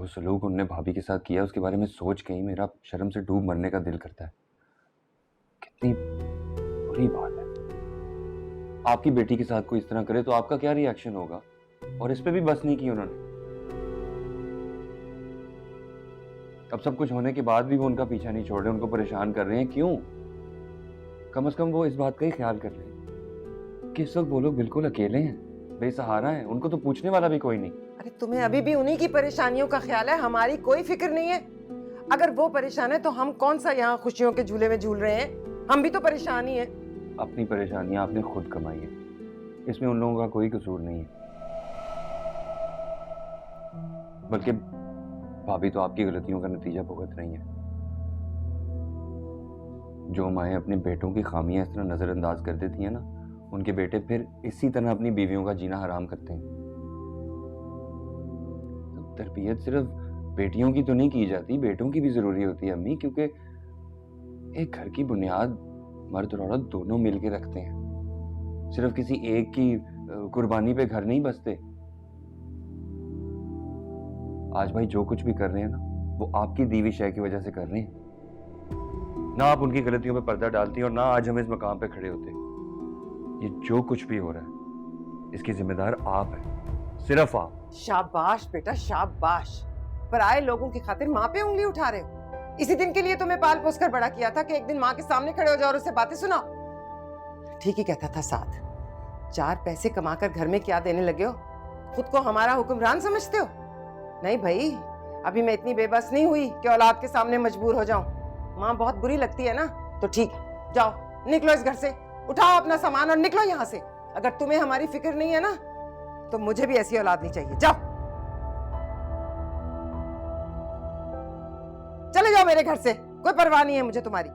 जो सलूक उनने भाभी के साथ किया उसके बारे में सोच के ही मेरा शर्म से डूब मरने का दिल करता है। कितनी बुरी बात है। आपकी बेटी के साथ कोई इस तरह करे तो आपका क्या रिएक्शन होगा? और इस पे भी बस नहीं की उन्होंने। अब सब कुछ होने के बाद भी वो उनका पीछा नहीं छोड़ रहे, उनको परेशान कर रहे हैं। क्यों? कम से कम वो इस बात का ही ख्याल कर लें कि इस वक्त वो लोग बिल्कुल अकेले हैं, बेसहारा हैं, उनको तो पूछने वाला भी कोई नहीं। अरे तुम्हें अभी भी उन्हीं की परेशानियों का ख्याल है, हमारी कोई फिक्र नहीं है। अगर वो परेशान है तो हम कौन सा यहाँ खुशियों के झूले में झूल रहे हैं? हम भी तो परेशान ही हैं। अपनी परेशानियां आपने खुद कमाई है, इसमें उन लोगों का कोई कसूर नहीं है। बल्कि भाभी तो आपकी गलतियों का नतीजा भुगत रही है। जो माएँ अपने बेटों की खामियां इस तरह नजरअंदाज कर देती हैं ना, उनके बेटे फिर इसी तरह अपनी बीवियों का जीना हराम करते हैं। तरबियत सिर्फ बेटियों की तो नहीं की जाती, बेटों की भी जरूरी होती है अम्मी, क्योंकि एक घर की बुनियाद मर्द और औरत दोनों मिलकर रखते हैं। सिर्फ किसी एक की कुर्बानी पे घर नहीं बसते। आज भाई जो कुछ भी कर रहे हैं ना, वो आपकी दीवी शय की वजह से कर रहे हैं। ना आप उनकी गलतियों पे पर्दा डालती और ना आज हम इस मकाम पे खड़े होते। ये जो कुछ भी हो रहा है इसकी जिम्मेदार आप हैं, सिर्फ आप। शाबाश बेटा शाबाश। पर आए लोगों की खातिर माँ पे उंगली उठा रहे हो। इसी दिन के लिए तुम्हें पाल पोस कर बड़ा किया था कि एक दिन माँ के सामने खड़े हो जाओ और उससे बातें सुनाओ। ठीक ही कहता था साथ। 4 पैसे कमाकर घर में क्या देने लगे हो? खुद को हमारा हुक्मरान समझते हो? नहीं भाई, अभी मैं इतनी बेबस नहीं हुई कि औलाद के सामने मजबूर हो जाऊं। माँ बहुत बुरी लगती है ना, तो ठीक है, जाओ निकलो इस घर से, उठाओ अपना सामान और निकलो यहाँ से। अगर तुम्हें हमारी फिक्र नहीं है ना, तो मुझे भी ऐसी औलाद नहीं चाहिए। जाओ चले जाओ मेरे घर से, कोई परवाह नहीं है मुझे तुम्हारी।